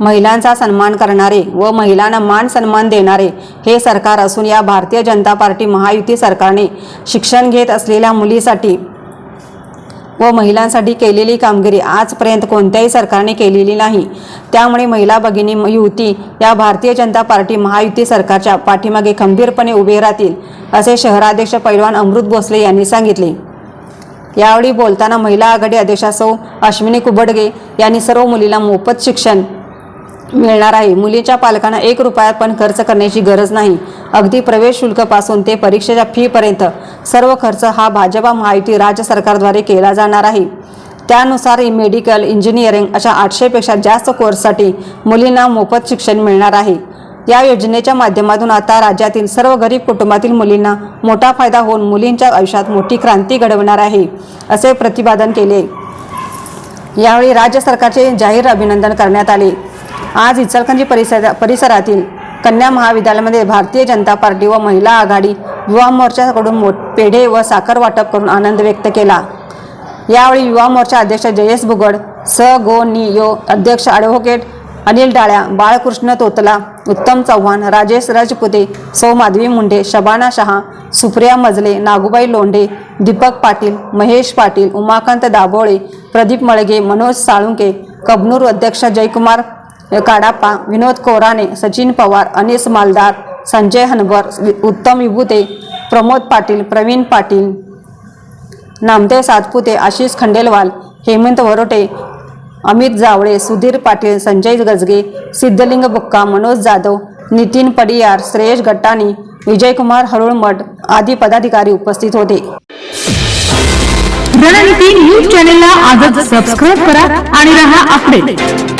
महिलांचा सन्मान करणारे व महिलांना मान सन्मान देणारे हे सरकार असून या भारतीय जनता पार्टी महायुती सरकारने शिक्षण घेत असलेल्या मुलीसाठी व महिलांसाठी केलेली कामगिरी आजपर्यंत कोणत्याही सरकारने केलेली नाही। त्यामुळे महिला भगिनी युवती या भारतीय जनता पार्टी महायुती सरकारच्या पाठीमागे खंबीरपणे उभे राहतील असे शहराध्यक्ष पैलवान अमृत भोसले यांनी सांगितले। यावेळी बोलताना महिला आघाडी अध्यक्षा सौ अश्विनी कुबडगे यांनी सर्व मुलींना मोफत शिक्षण मिळणार आहे। मुलींच्या पालकांना 1 रुपया पण खर्च करण्याची गरज नाही। अगदी प्रवेश शुल्कापासून ते परीक्षेच्या फी पर्यंत सर्व खर्च हा भाजपा महायुती राज्य सरकारद्वारे केला जाणार आहे। त्यानुसार मेडिकल, इंजिनिअरिंग अशा 800 पेक्षा जास्त कोर्ससाठी मुलींना मोफत शिक्षण मिळणार आहे। या योजनेच्या माध्यमातून आता राज्यातील सर्व गरीब कुटुंबातील मुलींना मोठा फायदा होऊन मुलींच्या आयुष्यात मोठी क्रांती घडवणार आहे असे प्रतिपादन केले। यावेळी राज्य सरकारचे जाहीर अभिनंदन करण्यात आले। आज इचलकरंजी परिसरातील कन्या महाविद्यालयामध्ये भारतीय जनता पार्टी व महिला आघाडी युवा मोर्चाकडून पेढे व साखर वाटप करून आनंद व्यक्त केला। यावेळी युवा मोर्चा अध्यक्ष जयेश भुगड, स.गो.नि.यो अध्यक्ष ॲडव्होकेट अनिल डाळ्या, बाळकृष्ण तोतला, उत्तम चव्हाण, राजेश राजपुते, सौ माधवी मुंडे, शबाना शहा, सुप्रिया मजले, नागूबाई लोंढे, दीपक पाटील, महेश पाटील, उमाकांत दाभोळे, प्रदीप मळगे, मनोज साळुंके, कबनूर अध्यक्ष जयकुमार काडाप्पा, विनोद कोराणे, सचिन पवार, अनिस मालदार, संजय हनबर, उत्तम विभूते, प्रमोद पाटील, प्रवीण पाटील, नामदेव सातपुते, आशिष खंडेलवाल, हेमंत वरोटे, अमित जावळे, सुधीर पाटील, संजय गजगे, सिद्धलिंग बुक्का, मनोज जाधव, नितीन पडियार, श्रेयश गट्टाणी, विजयकुमार हरुळमठ आदी पदाधिकारी उपस्थित होते। रणनीती न्यूज चॅनलला आजच सबस्क्राइब करा आणि रहा अपडेट।